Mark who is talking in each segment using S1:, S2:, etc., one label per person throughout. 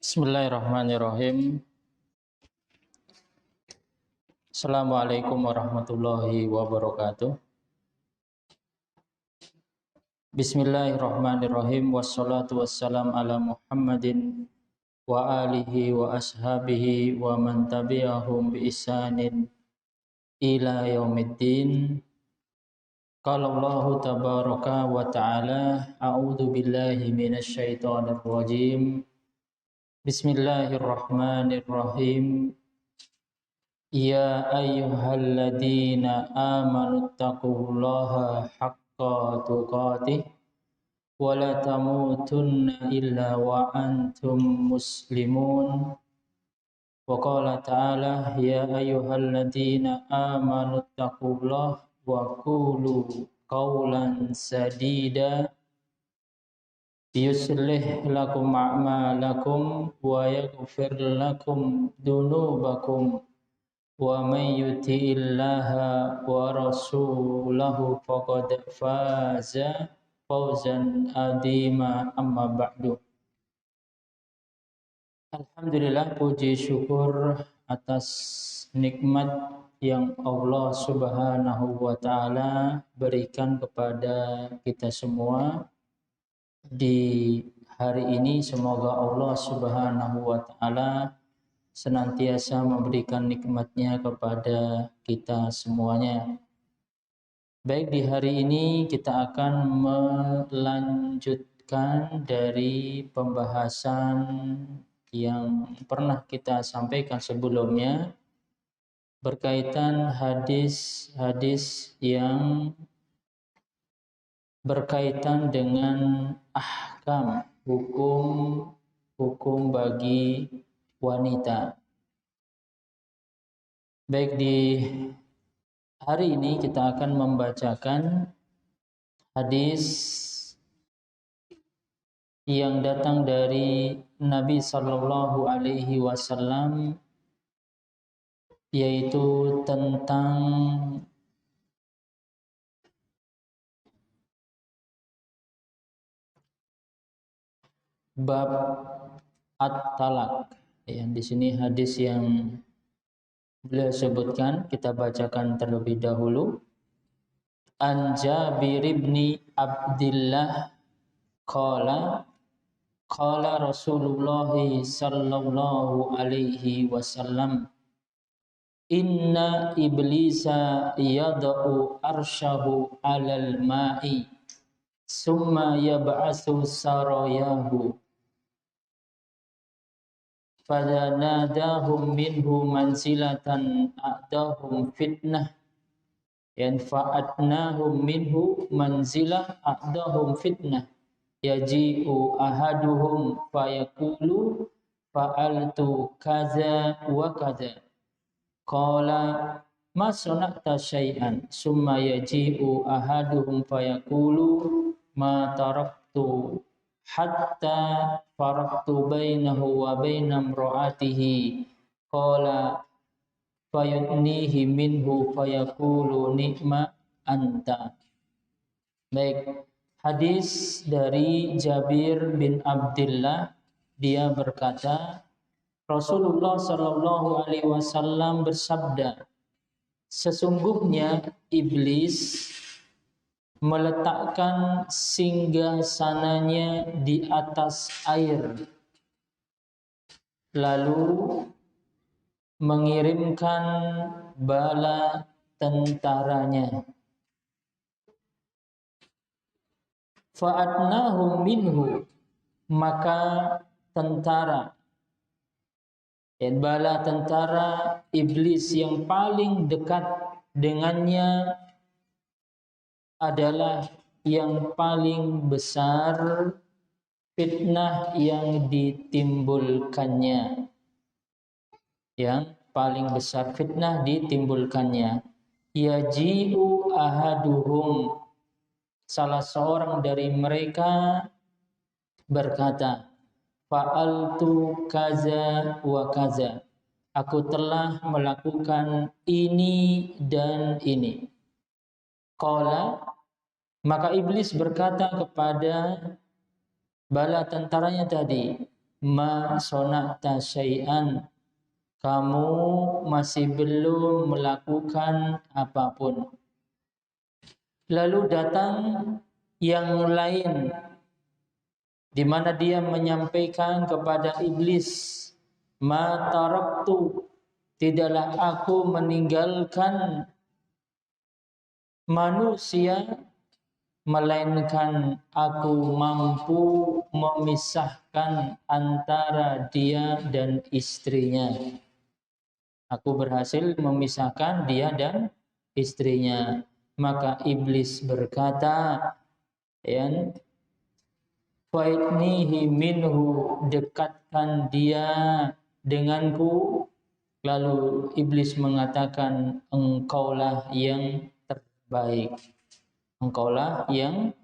S1: Bismillahirrahmanirrahim. Assalamualaikum warahmatullahi wabarakatuh. Bismillahirrahmanirrahim. Wassalatu wassalam ala Muhammadin wa alihi wa ashabihi wa man tabi'ahum bi ihsanin ila yaumiddin. Qala Allah tabaraka wa ta'ala, a'udzu billahi minasy syaithanir rajim. Bismillahirrahmanirrahim. Ya ayyuhalladzina amanu taqullaha haqqa tuqatih wa la tamutunna illa wa antum muslimun. Wa qala ta'ala ya ayyuhalladzina amanu taqullaha wa qulu qawlan sadida yuslih lakum a'malakum wa yaghfir lakum dunubakum wa may yuti'illaha wa rasulahu faqad faza fawzan azima, amma ba'du. Alhamdulillah, puji syukur atas nikmat yang Allah Subhanahu wa taala berikan kepada kita semua di hari ini. Semoga Allah Subhanahu wa taala senantiasa memberikan nikmatnya kepada kita semuanya. Baik, di hari ini kita akan melanjutkan dari pembahasan yang pernah kita sampaikan sebelumnya berkaitan hadis-hadis yang berkaitan dengan ahkam, hukum bagi wanita. Baik, di hari ini kita akan membacakan hadis yang datang dari Nabi Sallallahu Alaihi Wasallam, yaitu tentang bab at-talaq. Ya, di sini hadis yang beliau sebutkan kita bacakan terlebih dahulu. An Jabir bin Abdullah qala qala Rasulullah sallallahu alaihi wasallam, inna iblisa yad'u arsyahu 'alal ma'i summa yab'atsu sarayahu fadanadahum minhu manzilatan a'dahum fitnah yanfa'atnahum minhu manzilah a'dahum fitnah yaji'u ahaduhum fayaqulu fa'altu kaza wa kaza qala ma sana'ta syai'an summa yaji'u ahaduhum fayaqulu ma taraktu hatta faraqtu bainahu wa baina imra'atihi qala fayudnihi minhu fayaqulu ni'ma anta. Baik, hadis dari Jabir bin Abdullah, dia berkata Rasulullah sallallahu alaihi wasallam bersabda, sesungguhnya iblis meletakkan singgasananya di atas air, lalu mengirimkan bala tentaranya. Fa'atnahum minhu, maka tentara dan bala tentara iblis yang paling dekat dengannya adalah yang paling besar fitnah yang ditimbulkannya. Yang paling besar fitnah ditimbulkannya. Yaji'u ahaduhum, salah seorang dari mereka berkata, fa'altu kaza wa kaza, aku telah melakukan ini dan ini. Qala, maka iblis berkata kepada bala tentaranya tadi, ma sona'ta syai'an, kamu masih belum melakukan apapun. Lalu datang yang lain, di mana dia menyampaikan kepada iblis, ma taraktu, tidaklah aku meninggalkan manusia, melainkan aku mampu memisahkan antara dia dan istrinya. Aku berhasil memisahkan dia dan istrinya. Maka iblis berkata, ya, fa'idnihi minhu, dekatkan dia denganku. Lalu iblis mengatakan, engkaulah yang terbaik. Engkaulah yang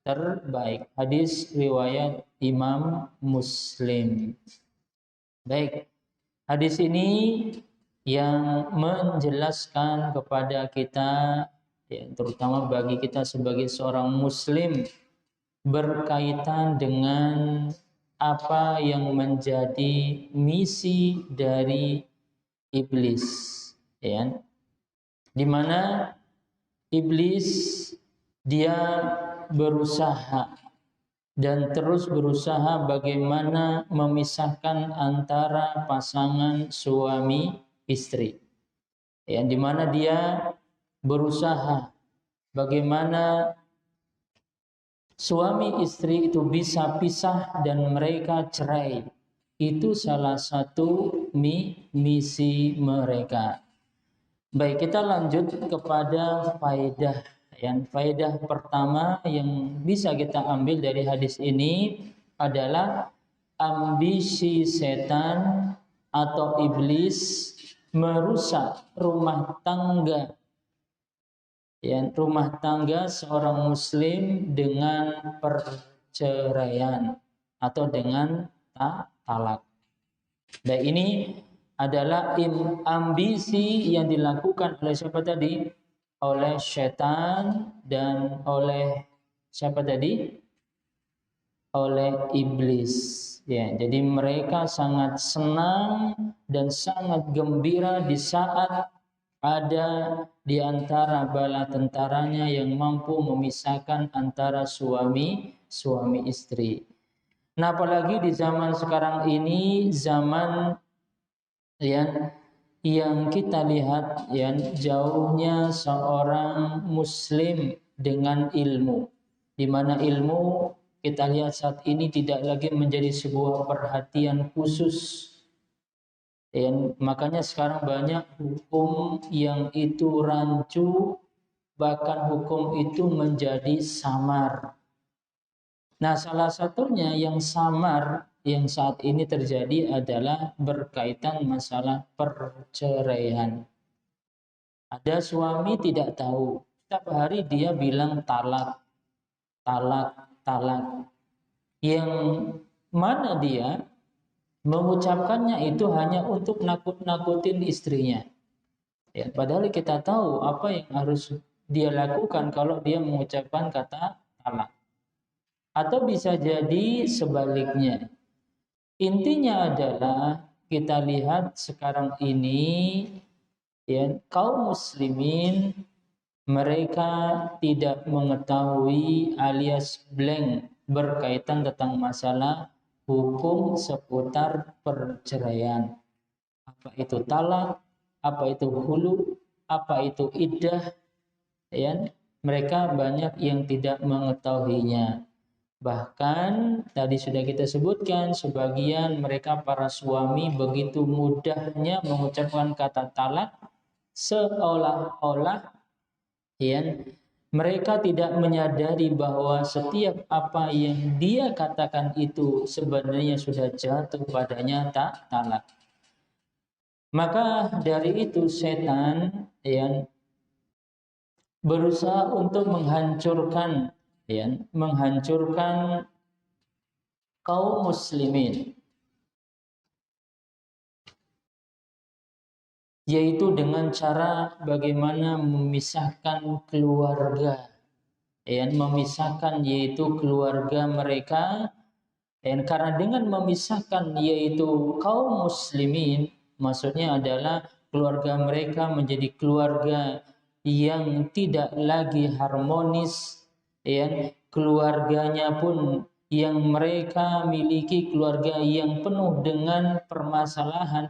S1: terbaik. Hadis riwayat Imam Muslim. Baik, hadis ini yang menjelaskan kepada kita, ya, terutama bagi kita sebagai seorang muslim, berkaitan dengan apa yang menjadi misi dari iblis, ya, di mana iblis dia berusaha dan terus berusaha bagaimana memisahkan antara pasangan suami istri, ya, di mana dia berusaha bagaimana suami istri itu bisa pisah dan mereka cerai. Itu salah satu misi mereka. Baik, kita lanjut kepada faedah. Yang faedah pertama yang bisa kita ambil dari hadis ini adalah ambisi setan atau iblis merusak rumah tangga, ya, rumah tangga seorang muslim dengan perceraian atau dengan talak. Dan ini adalah ambisi yang dilakukan oleh siapa tadi? Oleh setan dan oleh siapa tadi? Oleh iblis. Ya, jadi mereka sangat senang dan sangat gembira di saat ada di antara bala tentaranya yang mampu memisahkan antara suami istri. Nah, apalagi di zaman sekarang ini, zaman yang kita lihat, ya, jauhnya seorang muslim dengan ilmu, di mana ilmu kita lihat saat ini tidak lagi menjadi sebuah perhatian khusus. Dan makanya sekarang banyak hukum yang itu rancu, bahkan hukum itu menjadi samar. Nah, salah satunya yang samar yang saat ini terjadi adalah berkaitan masalah perceraian. Ada suami tidak tahu, setiap hari dia bilang talak, talak, talak. Yang mana dia mengucapkannya itu hanya untuk nakut-nakutin istrinya. Ya, padahal kita tahu apa yang harus dia lakukan kalau dia mengucapkan kata talak. Atau bisa jadi sebaliknya. Intinya adalah kita lihat sekarang ini, ya, kaum muslimin mereka tidak mengetahui alias blank berkaitan tentang masalah hukum seputar perceraian. Apa itu talak, apa itu hulu, apa itu iddah, ya, mereka banyak yang tidak mengetahuinya. Bahkan tadi sudah kita sebutkan, sebagian mereka para suami begitu mudahnya mengucapkan kata talak seolah-olah, ya, mereka tidak menyadari bahwa setiap apa yang dia katakan itu sebenarnya sudah jatuh padanya talak. Maka dari itu setan yang berusaha untuk menghancurkan kaum muslimin, yaitu dengan cara bagaimana memisahkan keluarga, memisahkan yaitu keluarga mereka, Dan karena dengan memisahkan yaitu kaum muslimin, maksudnya adalah keluarga mereka menjadi keluarga yang tidak lagi harmonis, ya, keluarganya pun yang mereka miliki keluarga yang penuh dengan permasalahan,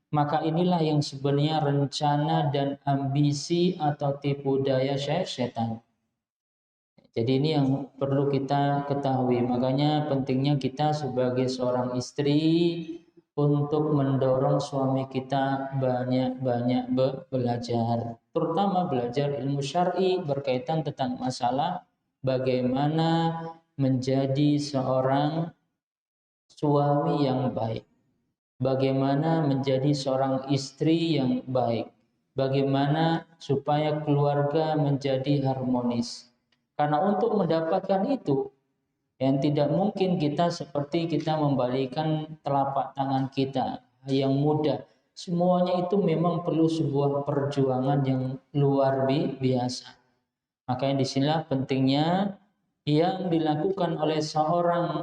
S1: maka inilah yang sebenarnya rencana dan ambisi atau tipu daya setan. Jadi ini yang perlu kita ketahui. Makanya pentingnya kita sebagai seorang istri untuk mendorong suami kita banyak-banyak belajar. Terutama belajar ilmu syar'i berkaitan tentang masalah bagaimana menjadi seorang suami yang baik. Bagaimana menjadi seorang istri yang baik. Bagaimana supaya keluarga menjadi harmonis. Karena untuk mendapatkan itu, yang tidak mungkin kita seperti kita membalikan telapak tangan kita yang mudah. Semuanya itu memang perlu sebuah perjuangan yang luar biasa. Makanya disinilah pentingnya yang dilakukan oleh seorang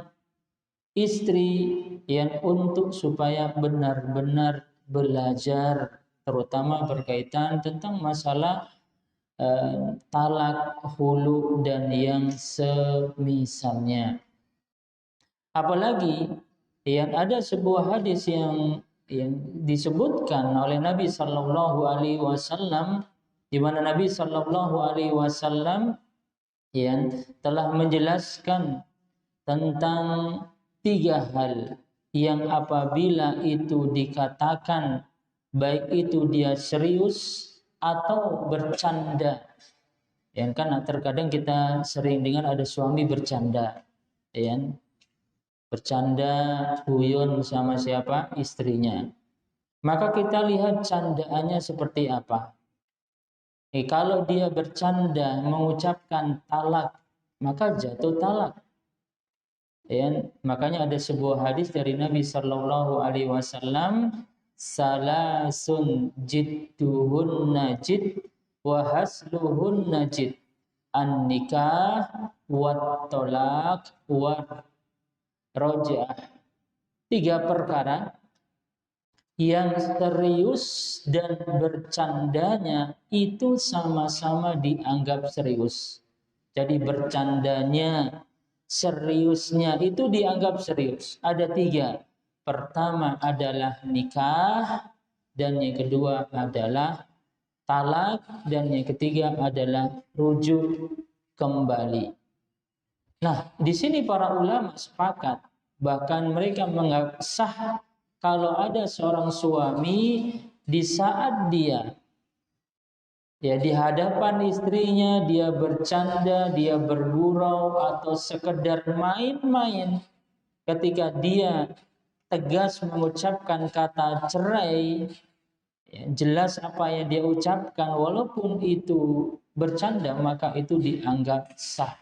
S1: istri yang untuk supaya benar-benar belajar, terutama berkaitan tentang masalah talak, hulu, dan yang semisalnya. Apalagi yang ada sebuah hadis yang disebutkan oleh Nabi Sallallahu Alaihi Wasallam, di mana Nabi Sallallahu Alaihi Wasallam yang telah menjelaskan tentang 3 hal yang apabila itu dikatakan baik itu dia serius atau bercanda. Ya kan terkadang kita sering dengar ada suami bercanda, ya. Bercanda guyon sama siapa? Istrinya. Maka kita lihat candaannya seperti apa. Kalau dia bercanda mengucapkan talak, maka jatuh talak. Ya, makanya ada sebuah hadis dari Nabi Sallallahu Alaihi Wasallam, salasun jidduhun najid wa hasluhun najid, an nikah wat tolak wat roja'ah. 3 perkara yang serius dan bercandanya itu sama-sama dianggap serius. Jadi bercandanya, seriusnya itu dianggap serius. Ada 3. Pertama adalah nikah, dan yang kedua adalah talak, dan yang ketiga adalah rujuk kembali. Nah, di sini para ulama sepakat, bahkan mereka menganggap sah kalau ada seorang suami di saat dia di hadapan istrinya dia bercanda, dia bergurau atau sekedar main-main, ketika dia tegas mengucapkan kata cerai, jelas apa yang dia ucapkan walaupun itu bercanda, maka itu dianggap sah.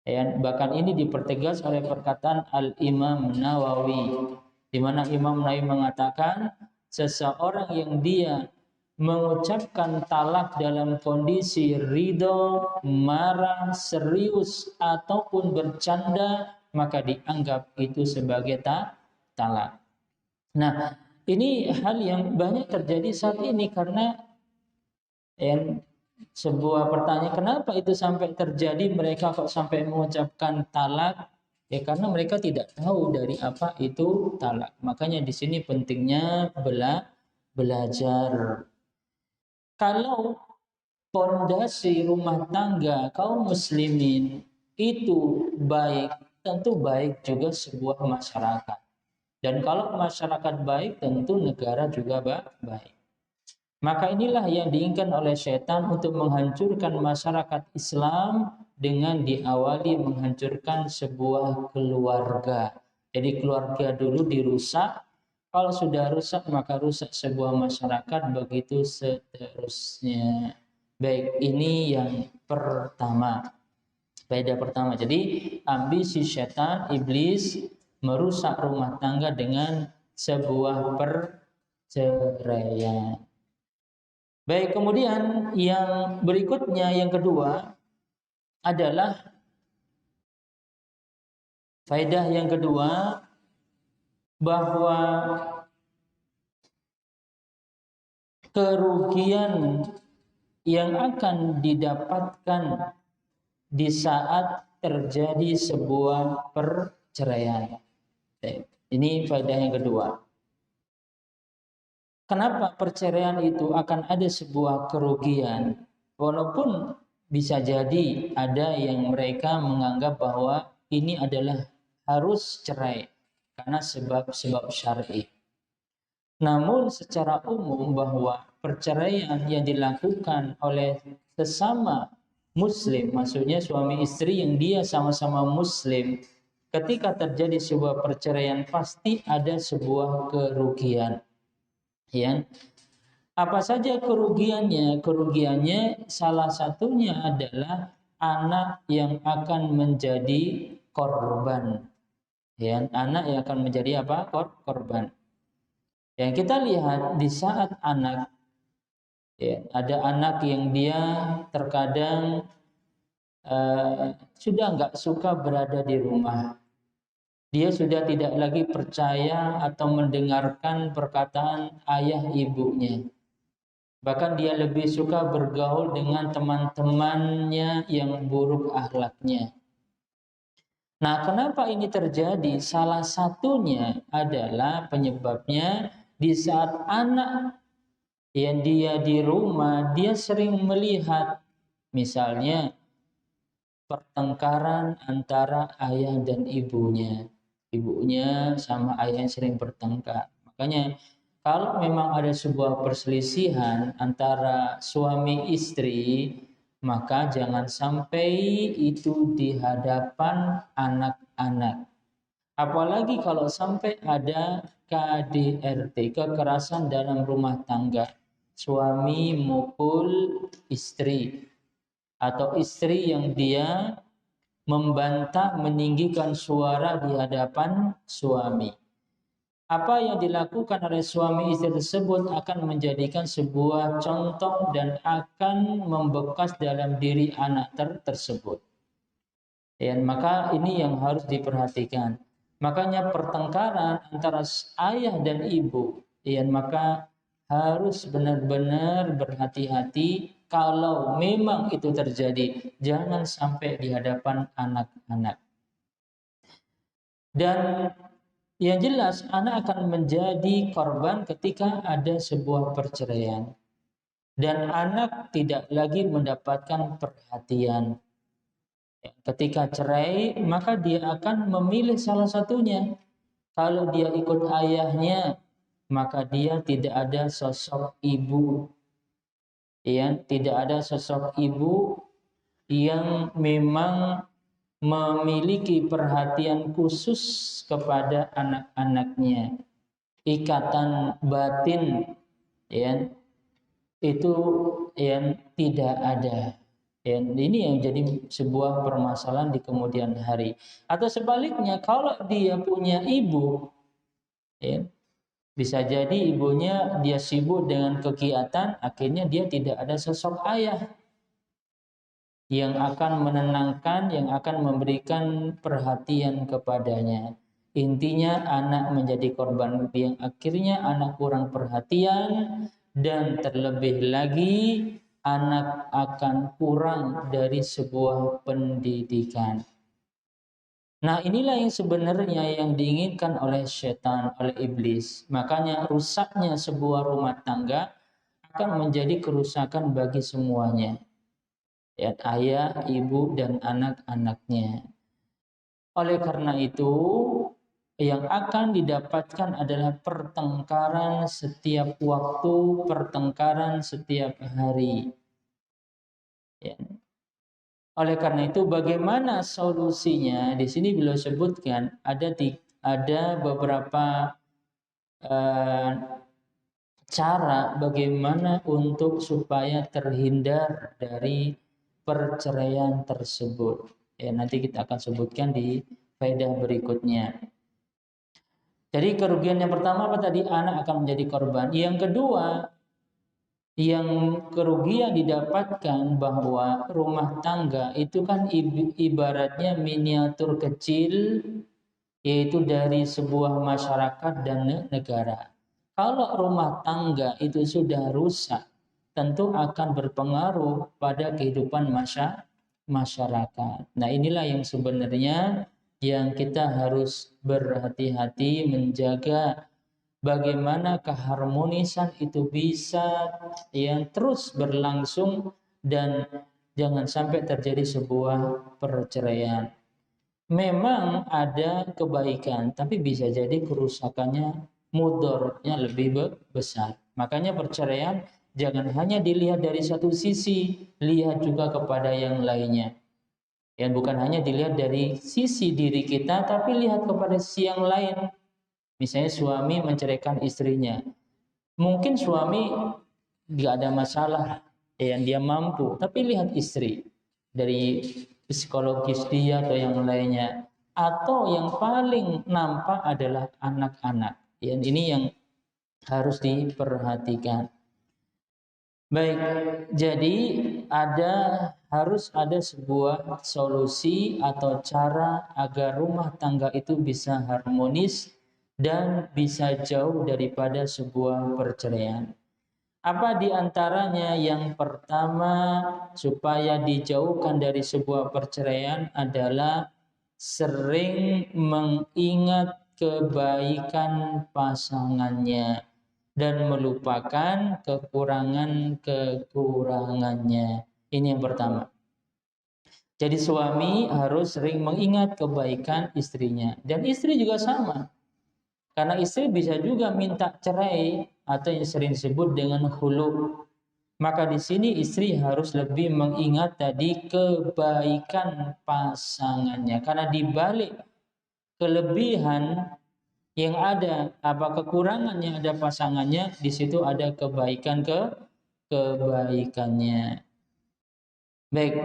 S1: Bahkan ini dipertegas oleh perkataan Al-Imam Nawawi, di mana Imam Nawawi mengatakan seseorang yang dia mengucapkan talak dalam kondisi ridho, marah, serius ataupun bercanda, maka dianggap itu sebagai talak. Nah, ini hal yang banyak terjadi saat ini karena sebuah pertanyaan, kenapa itu sampai terjadi, mereka kok sampai mengucapkan talak? Ya karena mereka tidak tahu dari apa itu talak. Makanya di sini pentingnya belajar. Kalau pondasi rumah tangga kaum muslimin itu baik, tentu baik juga sebuah masyarakat. Dan kalau masyarakat baik, tentu negara juga baik. Maka inilah yang diinginkan oleh setan untuk menghancurkan masyarakat Islam dengan diawali menghancurkan sebuah keluarga. Jadi keluarga dulu dirusak, kalau sudah rusak maka rusak sebuah masyarakat, begitu seterusnya. Baik, ini yang pertama. Faedah pertama. Jadi ambisi setan, iblis merusak rumah tangga dengan sebuah perceraian. Baik, kemudian yang berikutnya, yang kedua adalah Faedah yang kedua, bahwa kerugian yang akan didapatkan di saat terjadi sebuah perceraian. Ini faedah yang kedua. Kenapa perceraian itu akan ada sebuah kerugian? Walaupun bisa jadi ada yang mereka menganggap bahwa ini adalah harus cerai karena sebab-sebab syar'i. Namun secara umum bahwa perceraian yang dilakukan oleh sesama muslim, maksudnya suami istri yang dia sama-sama muslim, ketika terjadi sebuah perceraian pasti ada sebuah kerugian. Ya. Apa saja kerugiannya? Kerugiannya salah satunya adalah anak yang akan menjadi korban. Ya, anak yang akan menjadi apa? Korban. Yang kita lihat di saat anak, ya, ada anak yang dia terkadang sudah nggak suka berada di rumah. Dia sudah tidak lagi percaya atau mendengarkan perkataan ayah ibunya. Bahkan dia lebih suka bergaul dengan teman-temannya yang buruk akhlaknya. Nah, kenapa ini terjadi? Salah satunya adalah penyebabnya di saat anak yang dia di rumah, dia sering melihat misalnya pertengkaran antara ayah dan ibunya. Ibunya sama ayah sering bertengkar. Makanya kalau memang ada sebuah perselisihan antara suami istri, maka jangan sampai itu di hadapan anak-anak. Apalagi kalau sampai ada KDRT, kekerasan dalam rumah tangga. Suami mukul istri atau istri yang dia membantah, meninggikan suara di hadapan suami. Apa yang dilakukan oleh suami istri tersebut akan menjadikan sebuah contoh dan akan membekas dalam diri anak tersebut. Dan maka ini yang harus diperhatikan. Makanya pertengkaran antara ayah dan ibu, maka harus benar-benar berhati-hati. Kalau memang itu terjadi, jangan sampai di hadapan anak-anak. Dan yang jelas anak akan menjadi korban ketika ada sebuah perceraian. Dan anak tidak lagi mendapatkan perhatian. Ketika cerai, maka dia akan memilih salah satunya. Kalau dia ikut ayahnya, maka dia tidak ada sosok ibu. Ya, tidak ada sosok ibu yang memang memiliki perhatian khusus kepada anak-anaknya. Ikatan batin, ya, itu yang tidak ada. Dan ini yang jadi sebuah permasalahan di kemudian hari. Atau sebaliknya, kalau dia punya ibu, ya, bisa jadi ibunya dia sibuk dengan kegiatan, akhirnya dia tidak ada sosok ayah yang akan menenangkan, yang akan memberikan perhatian kepadanya. Intinya anak menjadi korban yang akhirnya anak kurang perhatian, dan terlebih lagi anak akan kurang dari sebuah pendidikan. Nah, inilah yang sebenarnya yang diinginkan oleh setan, oleh iblis. Makanya rusaknya sebuah rumah tangga akan menjadi kerusakan bagi semuanya. Ya, ayah, ibu, dan anak-anaknya. Oleh karena itu, yang akan didapatkan adalah pertengkaran setiap waktu, pertengkaran setiap hari. Ya. Oleh karena itu, bagaimana solusinya? Di sini beliau sebutkan ada beberapa cara bagaimana untuk supaya terhindar dari perceraian tersebut. Ya, nanti kita akan sebutkan di faedah berikutnya. Jadi kerugian yang pertama apa tadi? Anak akan menjadi korban. Yang kedua, yang kerugian didapatkan bahwa rumah tangga itu kan ibaratnya miniatur kecil yaitu dari sebuah masyarakat dan negara. Kalau rumah tangga itu sudah rusak, tentu akan berpengaruh pada kehidupan masyarakat. Nah, inilah yang sebenarnya yang kita harus berhati-hati menjaga bagaimana keharmonisan itu bisa yang terus berlangsung dan jangan sampai terjadi sebuah perceraian. Memang ada kebaikan, tapi bisa jadi kerusakannya, mudorotnya lebih besar. Makanya perceraian jangan hanya dilihat dari satu sisi, lihat juga kepada yang lainnya. Ya, bukan hanya dilihat dari sisi diri kita, tapi lihat kepada sisi yang lain. Misalnya suami menceraikan istrinya. Mungkin suami nggak ada masalah, yang dia mampu, tapi lihat istri dari psikologis dia atau yang lainnya, atau yang paling nampak adalah anak-anak. Ya, ini yang harus diperhatikan. Baik, jadi harus ada sebuah solusi atau cara agar rumah tangga itu bisa harmonis dan bisa jauh daripada sebuah perceraian. Apa di antaranya? Yang pertama, supaya dijauhkan dari sebuah perceraian adalah sering mengingat kebaikan pasangannya dan melupakan kekurangan-kekurangannya. Ini yang pertama. Jadi suami harus sering mengingat kebaikan istrinya, dan istri juga sama. Karena istri bisa juga minta cerai atau yang sering disebut dengan khulu. Maka di sini istri harus lebih mengingat tadi kebaikan pasangannya. Karena di balik kelebihan yang ada, apa kekurangan yang ada pasangannya, di situ ada kebaikannya. Baik,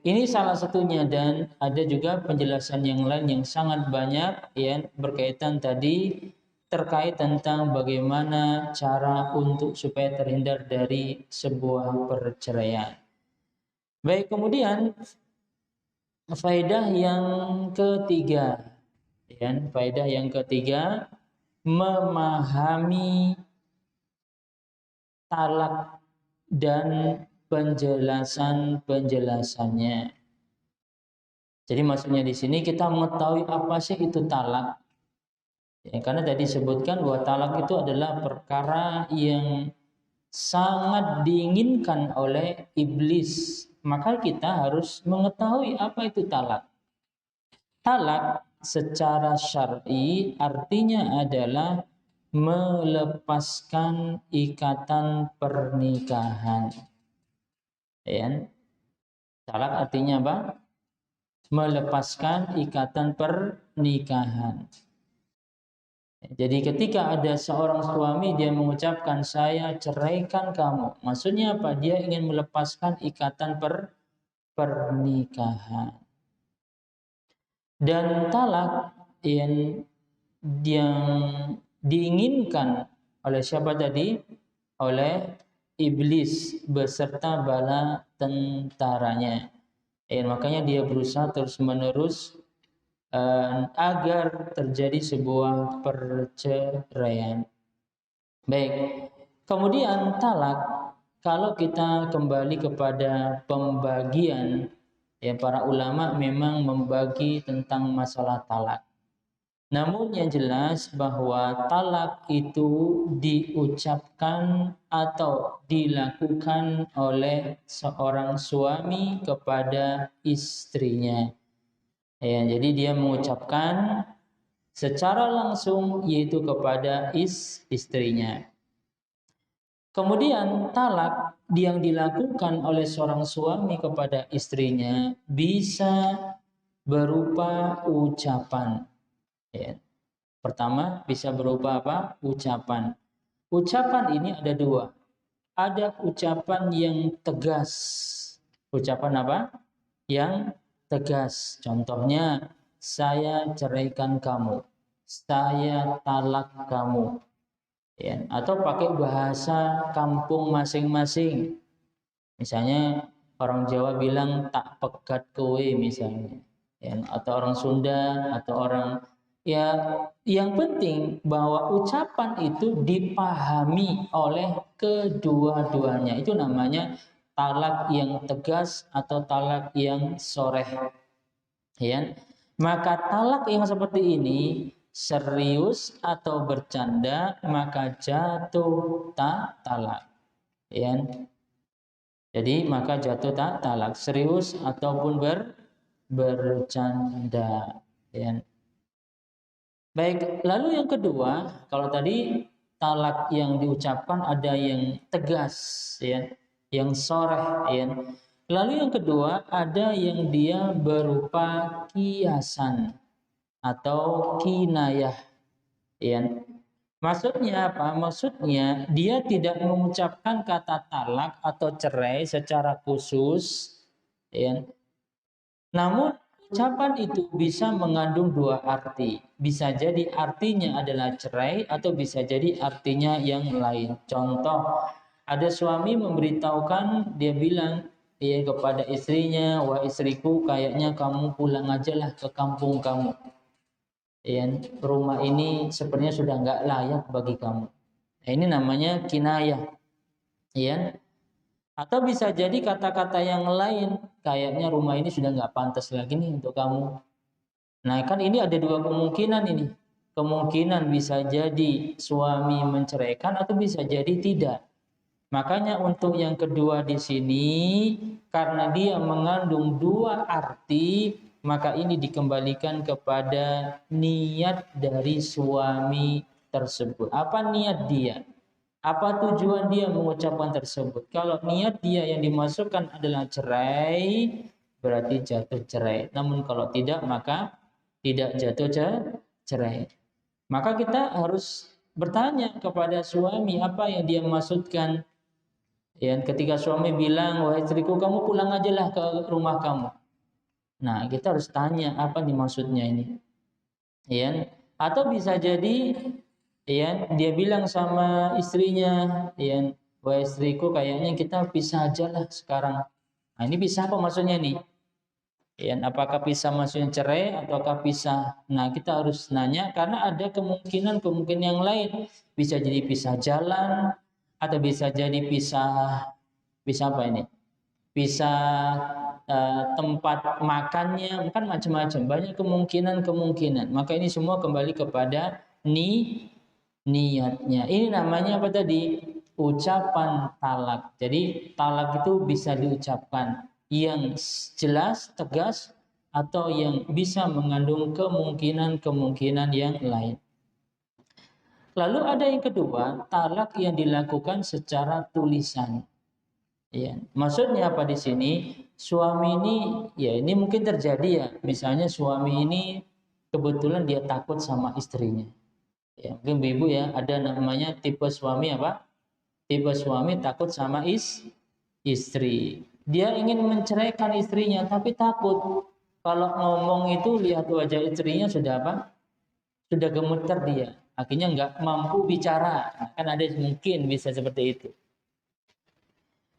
S1: ini salah satunya, dan ada juga penjelasan yang lain yang sangat banyak yang berkaitan tadi terkait tentang bagaimana cara untuk supaya terhindar dari sebuah perceraian. Baik, kemudian faedah yang ketiga, faedah yang ketiga, memahami talak dan penjelasannya. Jadi maksudnya di sini kita mengetahui apa sih itu talak. Ya, karena tadi disebutkan bahwa talak itu adalah perkara yang sangat diinginkan oleh iblis. Maka kita harus mengetahui apa itu talak. Talak secara syar'i artinya adalah melepaskan ikatan pernikahan. Ya. Talak artinya apa? Melepaskan ikatan pernikahan. Jadi ketika ada seorang suami dia mengucapkan saya ceraikan kamu, maksudnya apa? Dia ingin melepaskan ikatan pernikahan. Dan talak yang diinginkan oleh siapa tadi? Oleh iblis beserta bala tentaranya. Makanya dia berusaha terus-menerus agar terjadi sebuah perceraian. Baik, kemudian talak, kalau kita kembali kepada pembagian, para ulama memang membagi tentang masalah talak. Namun yang jelas bahwa talak itu diucapkan atau dilakukan oleh seorang suami kepada istrinya. Jadi dia mengucapkan secara langsung yaitu kepada istrinya. Kemudian talak yang dilakukan oleh seorang suami kepada istrinya bisa berupa ucapan. Pertama bisa berupa apa? Ucapan. Ucapan ini ada dua. Ada ucapan yang tegas. Ucapan apa? Yang tegas. Contohnya, saya ceraikan kamu. Saya talak kamu. Atau pakai bahasa kampung masing-masing. Misalnya orang Jawa bilang tak pegat kowe misalnya. Atau orang Sunda atau orang Ya, yang penting bahwa ucapan itu dipahami oleh kedua-duanya. Itu namanya talak yang tegas atau talak yang soreh. Ya. Maka talak yang seperti ini serius atau bercanda maka jatuh talak. Ya. Jadi maka jatuh talak serius ataupun bercanda. Ya. Baik, lalu yang kedua, kalau tadi talak yang diucapkan ada yang tegas, ya, yang soreh, ya. Lalu yang kedua ada yang dia berupa kiasan atau kinayah, ya. Maksudnya apa? Maksudnya dia tidak mengucapkan kata talak atau cerai secara khusus, ya. Namun ucapan itu bisa mengandung dua arti. Bisa jadi artinya adalah cerai atau bisa jadi artinya yang lain. Contoh, ada suami memberitahukan, dia bilang ya kepada istrinya, wah istriku kayaknya kamu pulang aja lah ke kampung kamu. Ya, rumah ini sepertinya sudah nggak layak bagi kamu. Nah, ini namanya kinayah. Ya, atau bisa jadi kata-kata yang lain, kayaknya rumah ini sudah nggak pantas lagi nih untuk kamu. Nah kan ini ada dua kemungkinan ini. Kemungkinan bisa jadi suami menceraikan atau bisa jadi tidak. Makanya untuk yang kedua di sini, karena dia mengandung dua arti, maka ini dikembalikan kepada niat dari suami tersebut. Apa niat dia? Apa tujuan dia mengucapkan tersebut? Kalau niat dia yang dimasukkan adalah cerai, berarti jatuh cerai. Namun kalau tidak, maka tidak jatuh cerai. Maka kita harus bertanya kepada suami apa yang dia maksudkan. Ya, ketika suami bilang, wahai istriku kamu pulang aja lah ke rumah kamu. Nah, kita harus tanya apa nih maksudnya ini. Ya, atau bisa jadi ya dia bilang sama istrinya, ya wah istriku kayaknya kita pisah aja lah sekarang. Nah ini pisah apa maksudnya nih? Ya, apakah pisah maksudnya cerai ataukah pisah? Nah kita harus nanya karena ada kemungkinan yang lain. Bisa jadi pisah jalan atau bisa jadi pisah apa ini? Pisah tempat makannya, kan macam-macam, banyak kemungkinan. Maka ini semua kembali kepada niatnya. Ini namanya apa tadi? Ucapan talak. Jadi talak itu bisa diucapkan yang jelas, tegas, atau yang bisa mengandung kemungkinan yang lain. Lalu ada yang kedua, talak yang dilakukan secara tulisan. Ya, maksudnya apa di sini? Suami ini, ya ini mungkin terjadi ya. Misalnya suami ini kebetulan dia takut sama istrinya. Ya, mungkin ibu ya ada namanya tipe suami apa? Tipe suami takut sama istri. Dia ingin menceraikan istrinya tapi takut. Kalau ngomong itu lihat wajah istrinya sudah apa? Sudah gemeter dia. Akhirnya nggak mampu bicara. Nah, kan ada mungkin bisa seperti itu.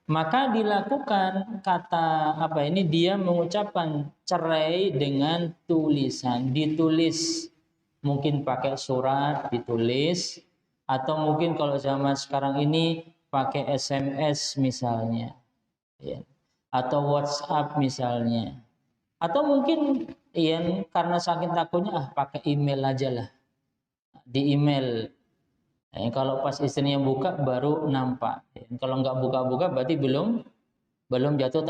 S1: Maka dilakukan kata apa ini dia mengucapkan cerai dengan tulisan, ditulis mungkin pakai surat ditulis atau mungkin kalau zaman sekarang ini pakai SMS misalnya ya atau WhatsApp misalnya atau mungkin ya karena saking takutnya pakai email aja lah di email. Kalau pas istrinya buka baru nampak. Kalau nggak buka-buka berarti belum jatuh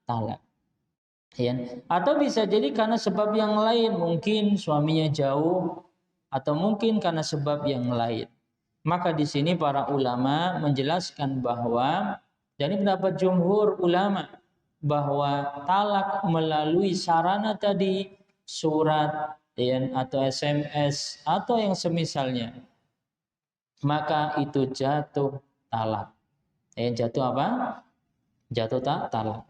S1: talak. Ya. Atau bisa jadi karena sebab yang lain, mungkin suaminya jauh atau mungkin karena sebab yang lain. Maka di sini para ulama menjelaskan bahwa dari pendapat jumhur ulama bahwa talak melalui sarana tadi surat ya, atau SMS atau yang semisalnya maka itu jatuh talak. Jatuh apa? Jatuh talak.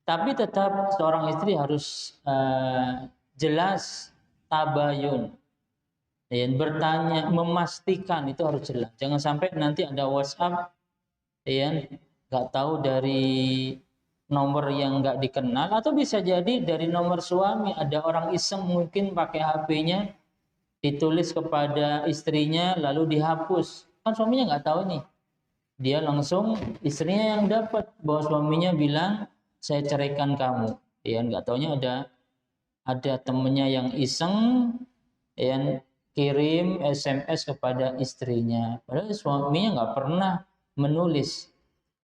S1: Tapi tetap seorang istri harus jelas tabayun. Bertanya, memastikan itu harus jelas. Jangan sampai nanti ada WhatsApp, nggak tahu dari nomor yang nggak dikenal, atau bisa jadi dari nomor suami. Ada orang iseng mungkin pakai HP-nya ditulis kepada istrinya lalu dihapus, kan suaminya nggak tahu nih, dia langsung istrinya yang dapat bahwa suaminya bilang saya ceraikan kamu. Ya nggak taunya ada temennya yang iseng yang kirim SMS kepada istrinya, padahal suaminya nggak pernah menulis.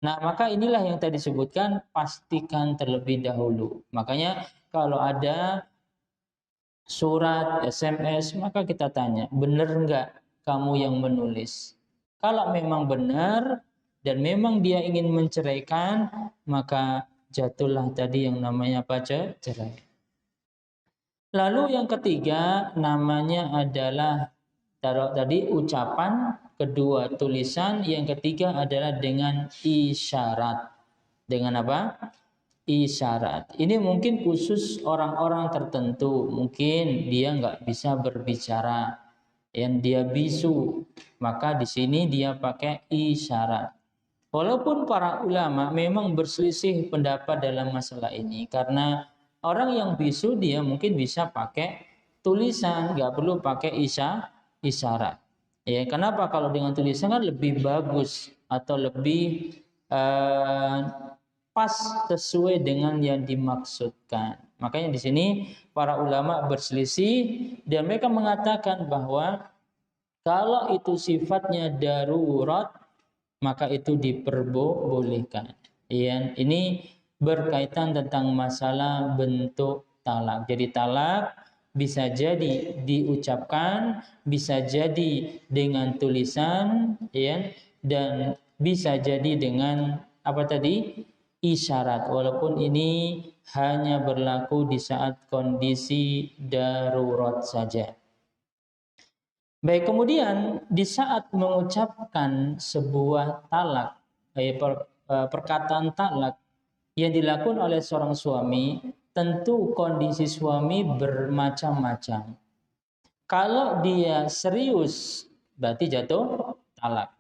S1: Nah, maka inilah yang tadi disebutkan, pastikan terlebih dahulu. Makanya kalau ada surat, SMS, maka kita tanya, benar enggak kamu yang menulis? Kalau memang benar dan memang dia ingin menceraikan, maka jatuhlah tadi yang namanya apa? Cerai. Lalu yang ketiga namanya adalah tadi ucapan, kedua tulisan, yang ketiga adalah dengan isyarat. Dengan apa? Isyarat. Ini mungkin khusus orang-orang tertentu, mungkin dia nggak bisa berbicara, yang dia bisu, maka di sini dia pakai isyarat. Walaupun para ulama memang berselisih pendapat dalam masalah ini, karena orang yang bisu dia mungkin bisa pakai tulisan, nggak perlu pakai isyarat. Ya, kenapa? Kalau dengan tulisan kan lebih bagus atau lebih pas sesuai dengan yang dimaksudkan. Makanya di sini para ulama berselisih dan mereka mengatakan bahwa kalau itu sifatnya darurat maka itu diperbolehkan. Ya, ini berkaitan tentang masalah bentuk talak. Jadi talak bisa jadi diucapkan, bisa jadi dengan tulisan, ya, dan bisa jadi dengan apa tadi? Isyarat. Walaupun ini hanya berlaku di saat kondisi darurat saja. Baik, kemudian di saat mengucapkan sebuah talak, perkataan talak yang dilakukan oleh seorang suami, tentu kondisi suami bermacam-macam. Kalau dia serius, berarti jatuh talak.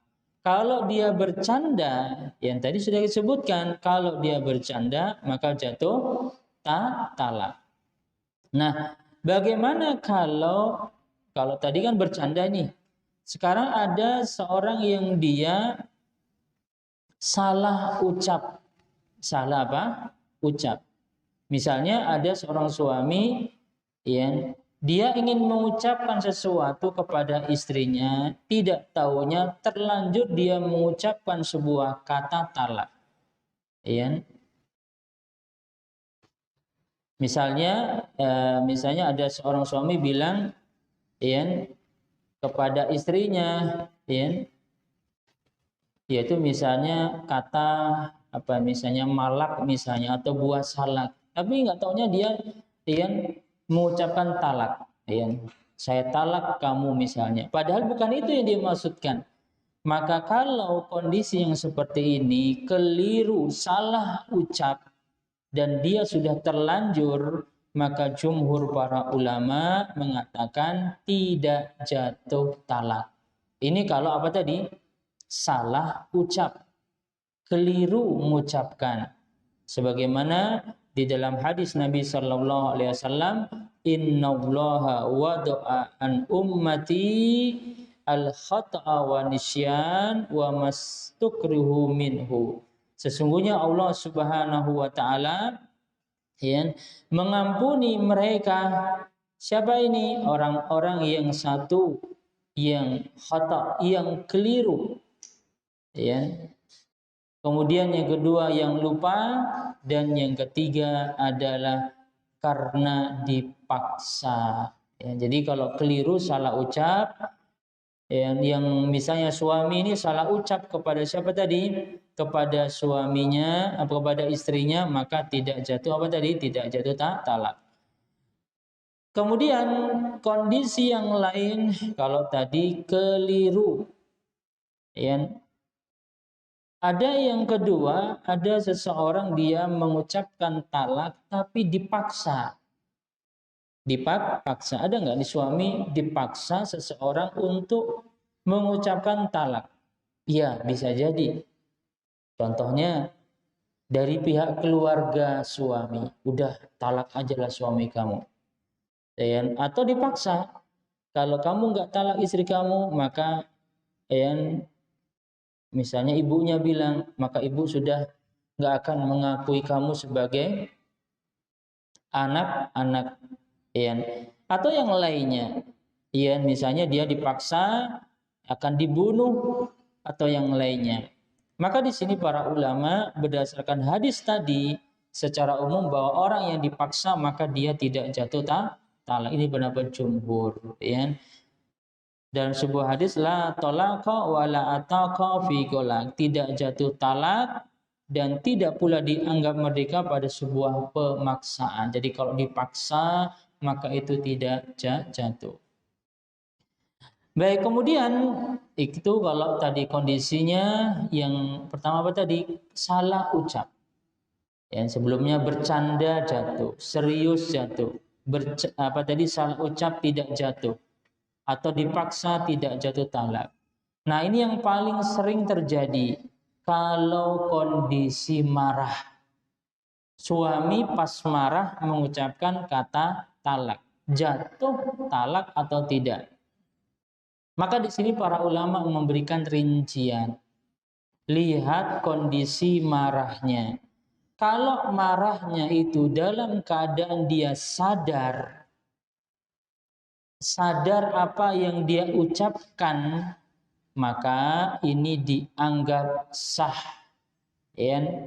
S1: Kalau dia bercanda, yang tadi sudah disebutkan, kalau dia bercanda maka jatuh talak. Nah, bagaimana kalau tadi kan bercanda nih, sekarang ada seorang yang dia salah ucap. Salah apa? Ucap. Misalnya ada seorang suami yang dia ingin mengucapkan sesuatu kepada istrinya, tidak tahunya terlanjur dia mengucapkan sebuah kata talak. Ya. Misalnya ada seorang suami bilang ya, kepada istrinya, ya, yaitu misalnya kata apa, misalnya malak misalnya atau buah salak, tapi nggak taunya dia mengucapkan talak, ya, saya talak kamu misalnya, padahal bukan itu yang dia maksudkan. Maka kalau kondisi yang seperti ini keliru, salah ucap dan dia sudah terlanjur, maka jumhur para ulama mengatakan tidak jatuh talak. Ini kalau apa tadi? Salah ucap, keliru mengucapkan. Sebagaimana di dalam hadis Nabi sallallahu alaihi wasallam, innallaha wada'a an ummati al-khata'a wa nisyan wa mastukrihu minhu. Sesungguhnya Allah Subhanahu wa taala ya, mengampuni mereka. Siapa ini? Orang-orang yang satu yang khata, yang keliru, ya. Kemudian yang kedua yang lupa, dan yang ketiga adalah karena dipaksa. Ya, jadi kalau keliru salah ucap, yang misalnya suami ini salah ucap kepada siapa tadi? Kepada suaminya atau kepada istrinya, maka tidak jatuh apa tadi? Tidak jatuh talak. Kemudian kondisi yang lain, kalau tadi keliru, ya, ada yang kedua, ada seseorang dia mengucapkan talak tapi dipaksa. Dipaksa, ada nggak di suami dipaksa seseorang untuk mengucapkan talak? Iya, bisa jadi. Contohnya dari pihak keluarga suami, udah talak aja lah suami kamu, atau dipaksa, kalau kamu nggak talak istri kamu maka misalnya ibunya bilang, maka ibu sudah nggak akan mengakui kamu sebagai anak-anak, atau yang lainnya, misalnya dia dipaksa akan dibunuh atau yang lainnya. Maka di sini para ulama berdasarkan hadis tadi secara umum bahwa orang yang dipaksa maka dia tidak jatuh talak. Ini pendapat jumhur, dalam sebuah hadis, la talaqa wa la ataqa fi qalaq, tidak jatuh talak dan tidak pula dianggap merdeka pada sebuah pemaksaan. Jadi kalau dipaksa maka itu tidak jatuh. Baik, kemudian itu kalau tadi kondisinya yang pertama apa tadi? Salah ucap. Yang sebelumnya bercanda jatuh, serius jatuh. Salah ucap tidak jatuh. Atau dipaksa tidak jatuh talak. Nah, ini yang paling sering terjadi kalau kondisi marah. Suami pas marah mengucapkan kata talak. Jatuh talak atau tidak? Maka di sini para ulama memberikan rincian. Lihat kondisi marahnya. Kalau marahnya itu dalam keadaan dia sadar apa yang dia ucapkan, maka ini dianggap sah.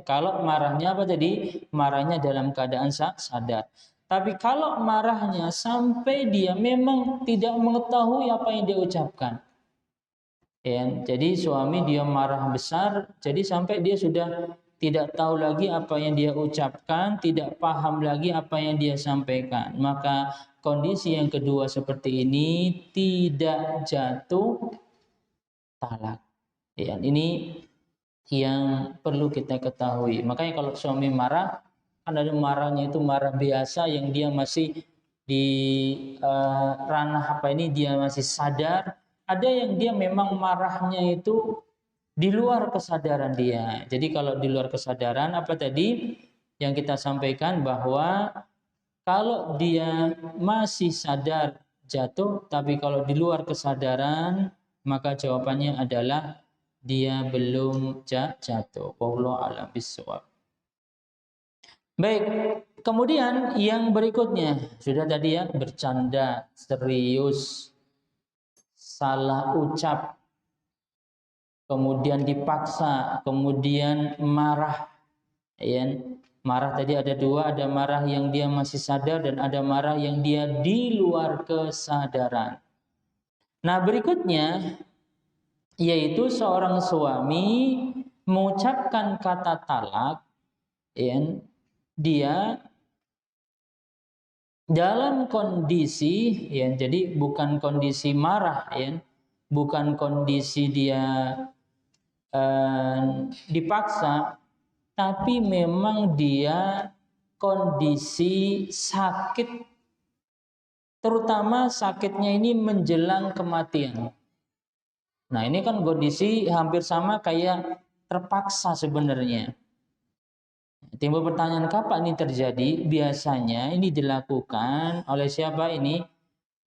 S1: Kalau marahnya apa tadi? Marahnya dalam keadaan sadar. Tapi kalau marahnya sampai dia memang tidak mengetahui apa yang dia ucapkan, jadi suami dia marah besar, jadi sampai dia sudah tidak tahu lagi apa yang dia ucapkan, tidak paham lagi apa yang dia sampaikan, maka kondisi yang kedua seperti ini tidak jatuh talak. Ini yang perlu kita ketahui. Makanya kalau suami marah, kan ada marahnya itu marah biasa yang dia masih di ranah dia masih sadar. Ada yang dia memang marahnya itu di luar kesadaran dia. Jadi kalau di luar kesadaran apa tadi yang kita sampaikan, bahwa kalau dia masih sadar jatuh, tapi kalau di luar kesadaran maka jawabannya adalah dia belum jatuh. Wallahu a'lam bishawab. Baik, kemudian yang berikutnya sudah tadi bercanda, serius, salah ucap, kemudian dipaksa, kemudian marah. Marah tadi ada dua, ada marah yang dia masih sadar dan ada marah yang dia di luar kesadaran. Nah, berikutnya yaitu seorang suami mengucapkan kata talak, dia dalam kondisi jadi bukan kondisi marah, bukan kondisi dia dipaksa, tapi memang dia kondisi sakit, terutama sakitnya ini menjelang kematian. Nah, ini kan kondisi hampir sama kayak terpaksa sebenarnya. Timbul pertanyaan, kapan ini terjadi? Biasanya ini dilakukan oleh siapa ini?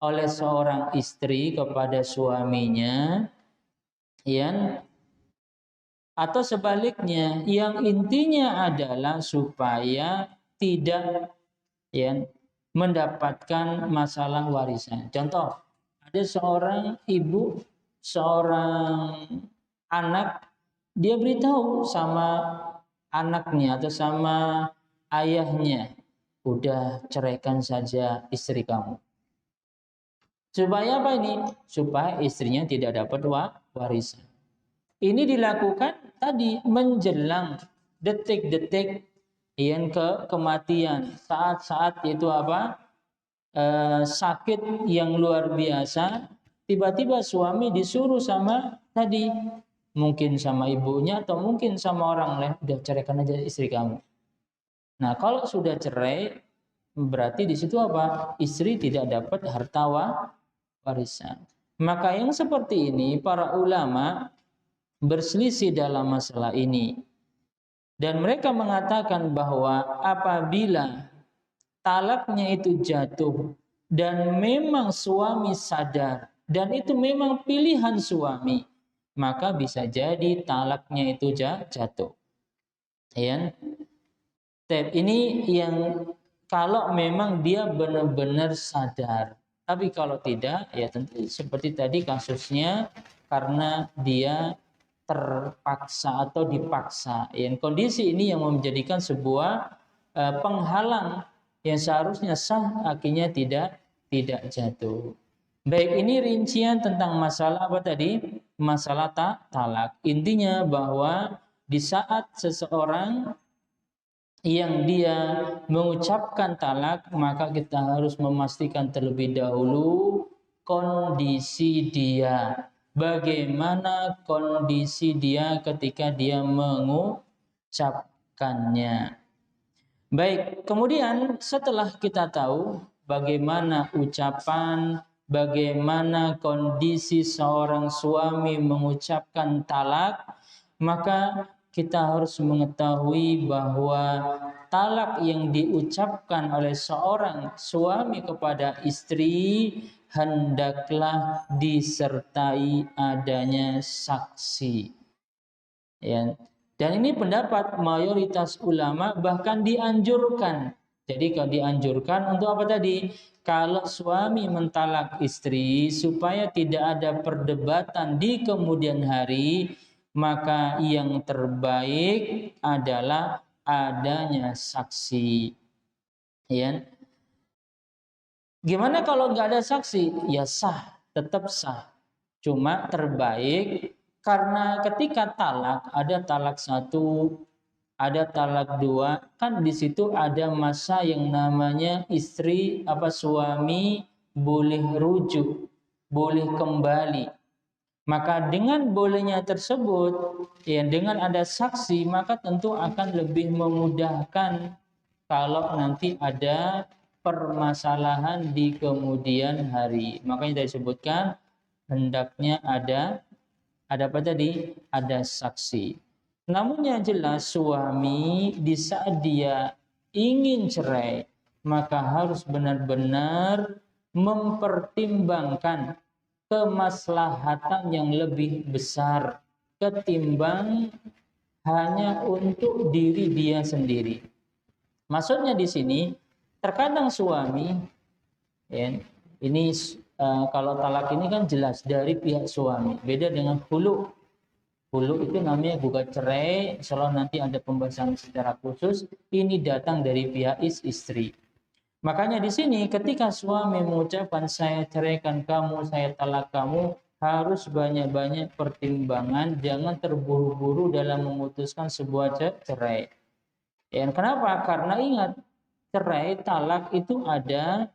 S1: Oleh seorang istri kepada suaminya, atau sebaliknya, yang intinya adalah supaya tidak mendapatkan masalah warisan. Contoh, ada seorang ibu, seorang anak, dia beritahu sama anaknya atau sama ayahnya, udah ceraikan saja istri kamu. Supaya apa ini? Supaya istrinya tidak dapat warisan. Ini dilakukan tadi menjelang detik-detik kematian, saat-saat itu sakit yang luar biasa. Tiba-tiba suami disuruh sama tadi, mungkin sama ibunya atau mungkin sama orang lain, udah ceraikan aja istri kamu. Nah, kalau sudah cerai berarti di situ istri tidak dapat harta warisan. Maka yang seperti ini para ulama berselisih dalam masalah ini. Dan mereka mengatakan bahwa apabila talaknya itu jatuh dan memang suami sadar dan itu memang pilihan suami, maka bisa jadi talaknya itu jatuh. Ya. Ini yang kalau memang dia benar-benar sadar. Tapi kalau tidak, ya tentu seperti tadi kasusnya karena dia terpaksa atau dipaksa. Yang kondisi ini yang menjadikan sebuah penghalang yang seharusnya sah akhirnya tidak jatuh. Baik, ini rincian tentang masalah apa tadi? Masalah talak. Intinya bahwa di saat seseorang yang dia mengucapkan talak, maka kita harus memastikan terlebih dahulu kondisi dia. Bagaimana kondisi dia ketika dia mengucapkannya. Baik, kemudian setelah kita tahu bagaimana ucapan, bagaimana kondisi seorang suami mengucapkan talak, maka kita harus mengetahui bahwa talak yang diucapkan oleh seorang suami kepada istri hendaklah disertai adanya saksi. Ya. Dan ini pendapat mayoritas ulama, bahkan dianjurkan. Jadi kalau dianjurkan untuk apa tadi? Kalau suami mentalak istri supaya tidak ada perdebatan di kemudian hari, maka yang terbaik adalah adanya saksi. Ya. Gimana kalau nggak ada saksi? Ya sah, tetap sah. Cuma terbaik karena ketika talak ada talak 1, ada talak 2, kan di situ ada masa yang namanya istri suami boleh rujuk, boleh kembali. Maka dengan bolehnya tersebut, ya dengan ada saksi, maka tentu akan lebih memudahkan kalau nanti ada permasalahan di kemudian hari. Makanya disebutkan hendaknya ada apa tadi? Ada saksi. Namun yang jelas suami di saat dia ingin cerai, maka harus benar-benar mempertimbangkan kemaslahatan yang lebih besar ketimbang hanya untuk diri dia sendiri. Maksudnya di sini terkadang suami, ya, ini kalau talak ini kan jelas dari pihak suami, beda dengan hulu. Hulu itu namanya gugat cerai, kalau nanti ada pembahasan secara khusus, ini datang dari pihak istri. Makanya di sini ketika suami mengucapkan saya ceraikan kamu, saya talak kamu, harus banyak-banyak pertimbangan, jangan terburu-buru dalam memutuskan sebuah cerai. Ya, kenapa? Karena ingat, cerai talak itu ada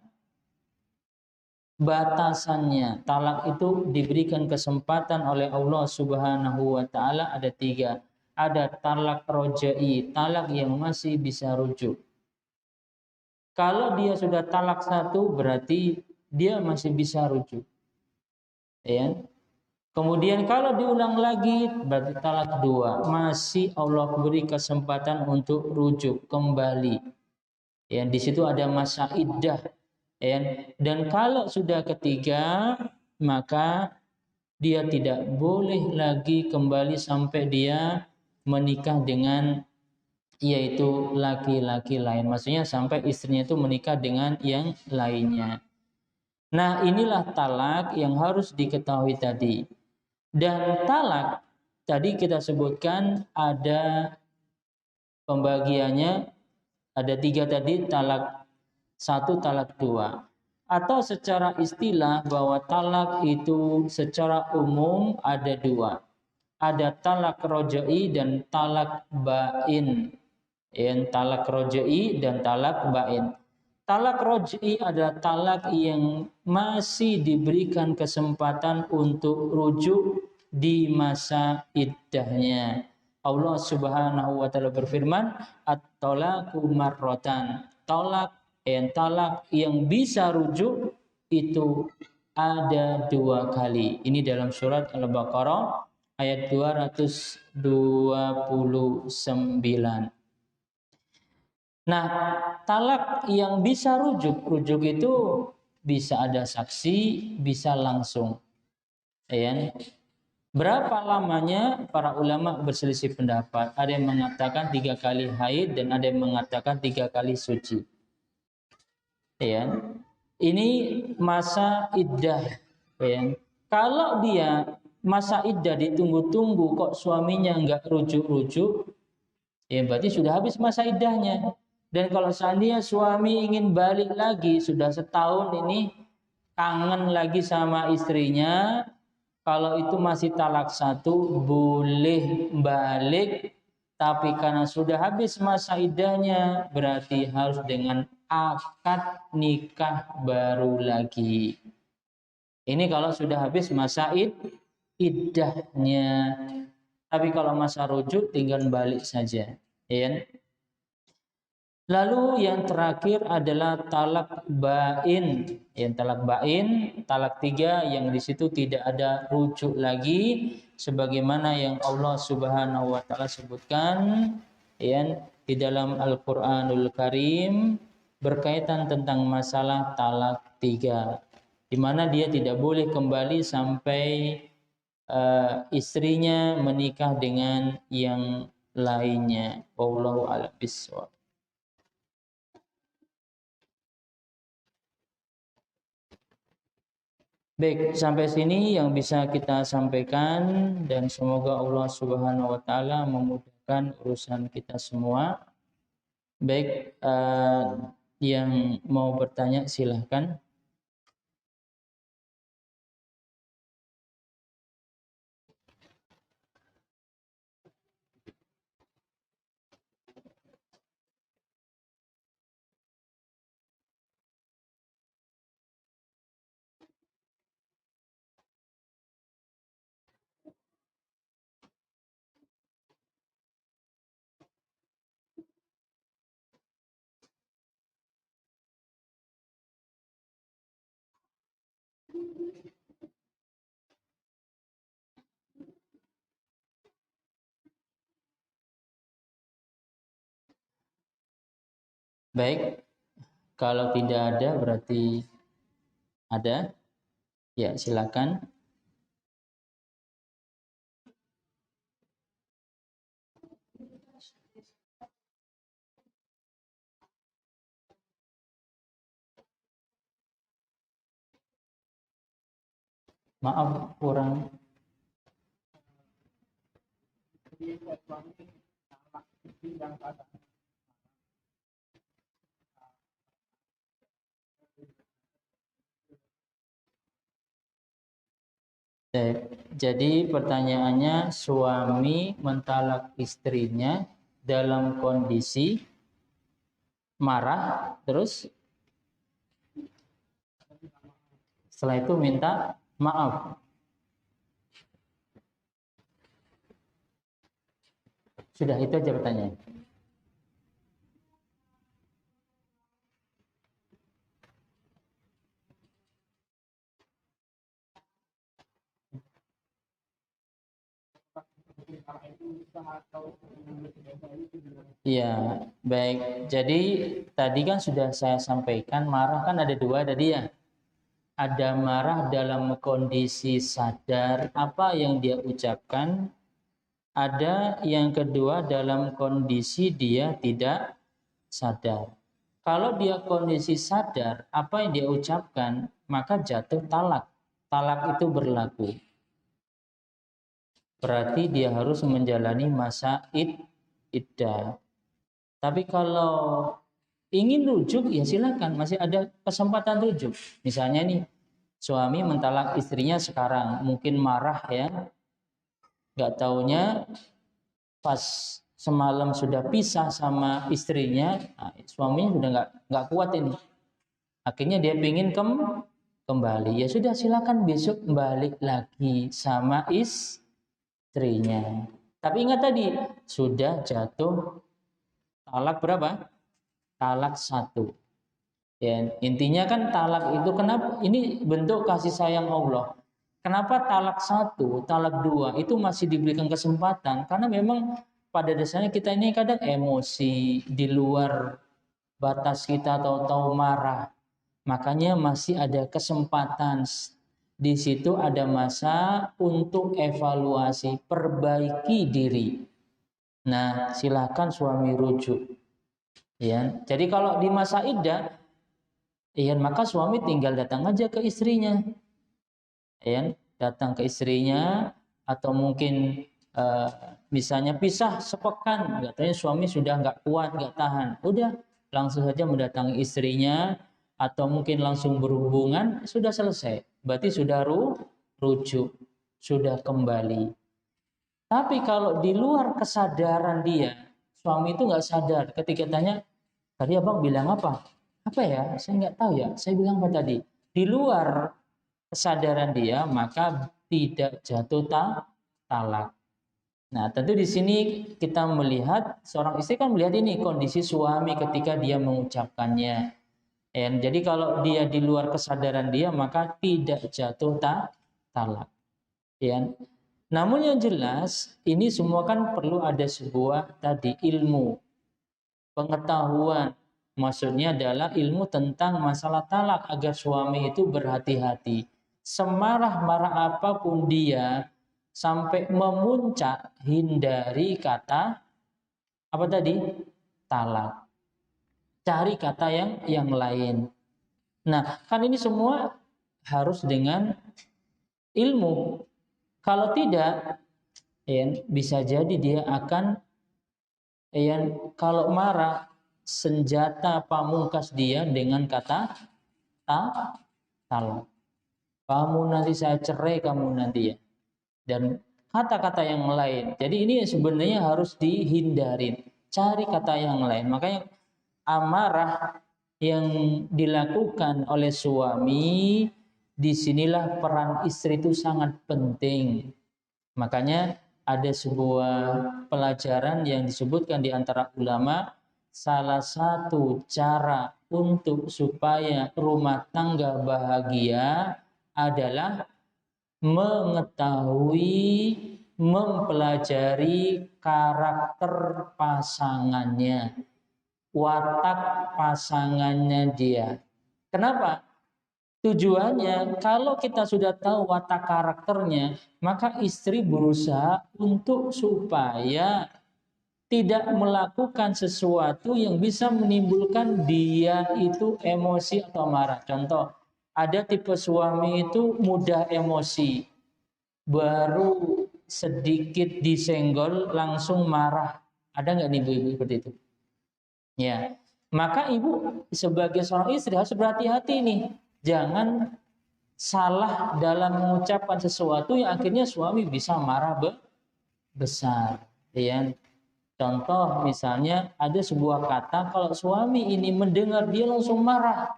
S1: batasannya. Talak itu diberikan kesempatan oleh Allah Subhanahu wa taala ada 3. Ada talak rojai, talak yang masih bisa rujuk. Kalau dia sudah talak 1 berarti dia masih bisa rujuk. Ya. Kemudian kalau diulang lagi berarti talak 2, masih Allah beri kesempatan untuk rujuk kembali. Ya, di situ ada masa iddah. Ya. Dan kalau sudah ketiga, maka dia tidak boleh lagi kembali sampai dia menikah dengan yaitu laki-laki lain. Maksudnya sampai istrinya itu menikah dengan yang lainnya. Nah, inilah talak yang harus diketahui tadi. Dan talak tadi kita sebutkan ada pembagiannya, ada 3 tadi, talak 1, talak 2. Atau secara istilah bahwa talak itu secara umum ada 2. Ada talak rojai dan talak bain. Talak rojai dan talak bain. Talak rojai adalah talak yang masih diberikan kesempatan untuk rujuk di masa iddahnya. Allah Subhanahu wa taala berfirman, at-talaqu marratan. Talak yang bisa rujuk itu ada 2 kali. Ini dalam surat Al-Baqarah ayat 229. Nah, talak yang bisa rujuk itu bisa ada saksi, bisa langsung. Ya. Berapa lamanya? Para ulama berselisih pendapat. Ada yang mengatakan 3 kali haid dan ada yang mengatakan 3 kali suci. Ya. Ini masa iddah. Ya. Kalau dia masa iddah ditunggu-tunggu kok suaminya nggak rujuk-rujuk, ya berarti sudah habis masa iddahnya. Dan kalau seandainya suami ingin balik lagi, sudah setahun ini kangen lagi sama istrinya, kalau itu masih talak 1, boleh balik. Tapi karena sudah habis masa iddahnya, berarti harus dengan akad nikah baru lagi. Ini kalau sudah habis masa iddahnya. Tapi kalau masa rujuk tinggal balik saja. Ya. Lalu yang terakhir adalah talak bain. Yang talak bain, talak 3 yang di situ tidak ada rujuk lagi, sebagaimana yang Allah Subhanahu wa taala sebutkan ya di dalam Al-Qur'anul Karim berkaitan tentang masalah talak 3, di mana dia tidak boleh kembali sampai istrinya menikah dengan yang lainnya. Wallahu a'lam bishawab. Baik, sampai sini yang bisa kita sampaikan dan semoga Allah Subhanahu wa taala memudahkan urusan kita semua. Baik, yang mau bertanya silahkan. Baik, kalau tidak ada berarti ada. Ya, silakan. Maaf kurang. Jadi pertanyaannya, suami mentalak istrinya dalam kondisi marah, terus setelah itu minta maaf. Sudah, itu aja pertanyaan. Ya, baik. Jadi tadi kan sudah saya sampaikan, marah kan ada 2 tadi ya. Ada marah dalam kondisi sadar apa yang dia ucapkan, ada yang kedua dalam kondisi dia tidak sadar. Kalau dia kondisi sadar apa yang dia ucapkan, maka jatuh talak. Talak itu berlaku. Berarti dia harus menjalani masa iddah. Tapi kalau ingin rujuk, ya silakan, masih ada kesempatan rujuk. Misalnya nih, suami mentalak istrinya sekarang, mungkin marah ya, nggak taunya pas semalam sudah pisah sama istrinya, nah, suaminya sudah nggak kuat ini, akhirnya dia pingin kembali, ya sudah silakan besok balik lagi sama istrinya. Tapi ingat tadi sudah jatuh talak berapa? Talak 1. Ya, intinya kan talak itu kenapa? Ini bentuk kasih sayang Allah. Kenapa talak 1, talak 2 itu masih diberikan kesempatan? Karena memang pada dasarnya kita ini kadang emosi di luar batas kita, tahu-tahu marah. Makanya masih ada kesempatan. Di situ ada masa untuk evaluasi, perbaiki diri. Nah, silakan suami rujuk. Ya, jadi kalau di masa iddah, ya maka suami tinggal datang aja ke istrinya. Ya, datang ke istrinya atau mungkin misalnya pisah sepekan, katanya suami sudah nggak kuat, nggak tahan, udah langsung saja mendatangi istrinya atau mungkin langsung berhubungan, sudah selesai, berarti sudah rujuk, sudah kembali. Tapi kalau di luar kesadaran dia, suami itu nggak sadar, ketika tanya tadi abang bilang apa ya, saya nggak tahu ya, saya bilang apa tadi, di luar kesadaran dia, maka tidak jatuh talak. Nah, tentu di sini kita melihat seorang istri kan melihat ini kondisi suami ketika dia mengucapkannya. Jadi kalau dia di luar kesadaran dia, maka tidak jatuh talak. Ya. Namun yang jelas ini semua kan perlu ada sebuah tadi ilmu, pengetahuan. Maksudnya adalah ilmu tentang masalah talak agar suami itu berhati-hati. Semarah-marah apapun dia sampai memuncak, hindari kata apa tadi? Talak. Cari kata yang lain. Nah, kan ini semua harus dengan ilmu. Kalau tidak, bisa jadi dia akan kalau marah, senjata pamungkas dia dengan kata talak. Kamu nanti saya cerai kamu nanti ya. Dan kata-kata yang lain. Jadi ini sebenarnya harus dihindarin. Cari kata yang lain. Makanya amarah yang dilakukan oleh suami, disinilah peran istri itu sangat penting. Makanya ada sebuah pelajaran yang disebutkan di antara ulama, salah satu cara untuk supaya rumah tangga bahagia adalah mengetahui, mempelajari karakter pasangannya, watak pasangannya dia. Kenapa? Tujuannya, kalau kita sudah tahu watak karakternya, maka istri berusaha untuk supaya tidak melakukan sesuatu yang bisa menimbulkan dia itu emosi atau marah. Contoh, ada tipe suami itu mudah emosi, baru sedikit disenggol langsung marah. Ada nggak nih ibu-ibu seperti itu? Ya, maka ibu sebagai seorang istri harus berhati-hati nih. Jangan salah dalam mengucapkan sesuatu yang akhirnya suami bisa marah besar. Ya. Contoh misalnya ada sebuah kata, kalau suami ini mendengar dia langsung marah.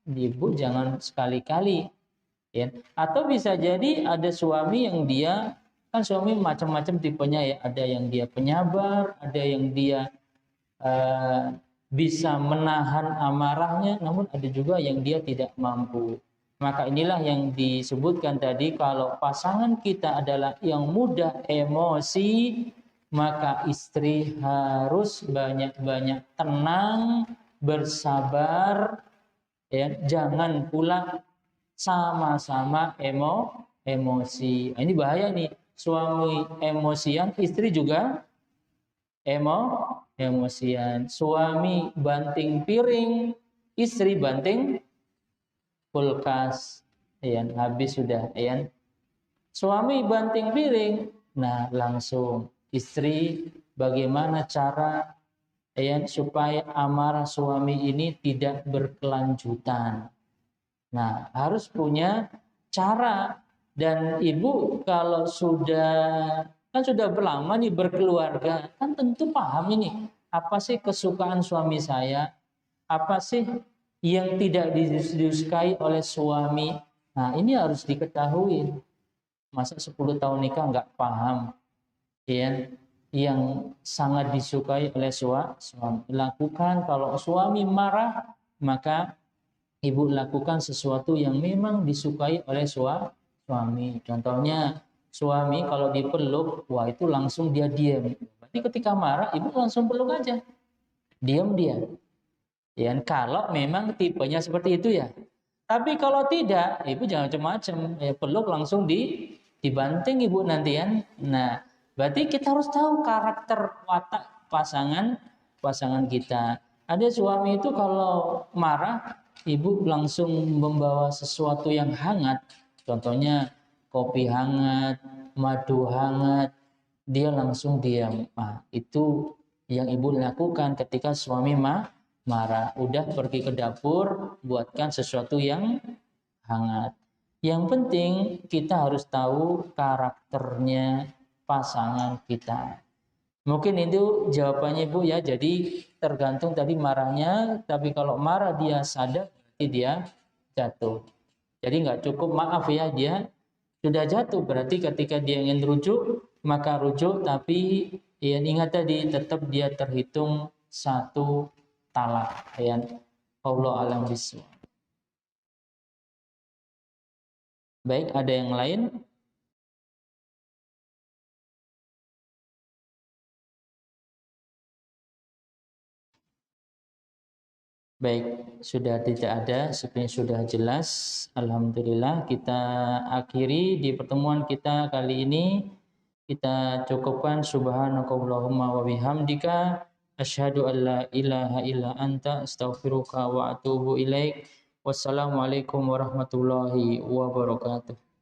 S1: Ibu jangan sekali-kali. Ya. Atau bisa jadi ada suami yang dia, kan suami macam-macam tipenya ya. Ada yang dia penyabar, ada yang dia bisa menahan amarahnya, namun ada juga yang dia tidak mampu. Maka inilah yang disebutkan tadi, kalau pasangan kita adalah yang mudah emosi, maka istri harus banyak-banyak tenang, bersabar, ya, jangan pula sama-sama emosi. Ini bahaya nih, suami emosian, istri juga emosian. Suami banting piring, istri banting kulkas. Habis sudah. Suami banting piring, nah langsung istri bagaimana cara supaya amarah suami ini tidak berkelanjutan. Nah, harus punya cara. Dan ibu kalau sudah berlama nih berkeluarga, kan tentu paham ini apa sih kesukaan suami saya, apa sih yang tidak disukai oleh suami. Nah, ini harus diketahui. Masa 10 tahun nikah nggak paham yang sangat disukai oleh suami. Lakukan, kalau suami marah, maka ibu lakukan sesuatu yang memang disukai oleh suami. suami. Contohnya suami kalau dipeluk, wah itu langsung dia diam. Berarti ketika marah, ibu langsung peluk aja. Diam dia. Ya, kalau memang tipenya seperti itu ya. Tapi kalau tidak, ibu jangan macam-macam. Ya, peluk langsung dibanting ibu nantian. Nah, berarti kita harus tahu karakter watak pasangan kita. Ada suami itu kalau marah, ibu langsung membawa sesuatu yang hangat. Contohnya kopi hangat, madu hangat, dia langsung diam. Nah, itu yang ibu lakukan ketika suami marah. Udah pergi ke dapur, buatkan sesuatu yang hangat. Yang penting kita harus tahu karakternya pasangan kita. Mungkin itu jawabannya ibu ya. Jadi tergantung tadi marahnya. Tapi kalau marah dia sadar, berarti dia jatuh. Jadi nggak cukup maaf ya, dia sudah jatuh. Berarti ketika dia ingin rujuk, maka rujuk. Tapi ya ingat tadi tetap dia terhitung satu talak. Ya, Allah alam biswa. Baik, ada yang lain? Baik, sudah tidak ada, sebenarnya sudah jelas. Alhamdulillah, kita akhiri di pertemuan kita kali ini. Kita cukupkan subhanakallahumma wa bihamdika asyhadu an la ilaha illa anta astaghfiruka wa atubu ilaik. Wassalamualaikum warahmatullahi wabarakatuh.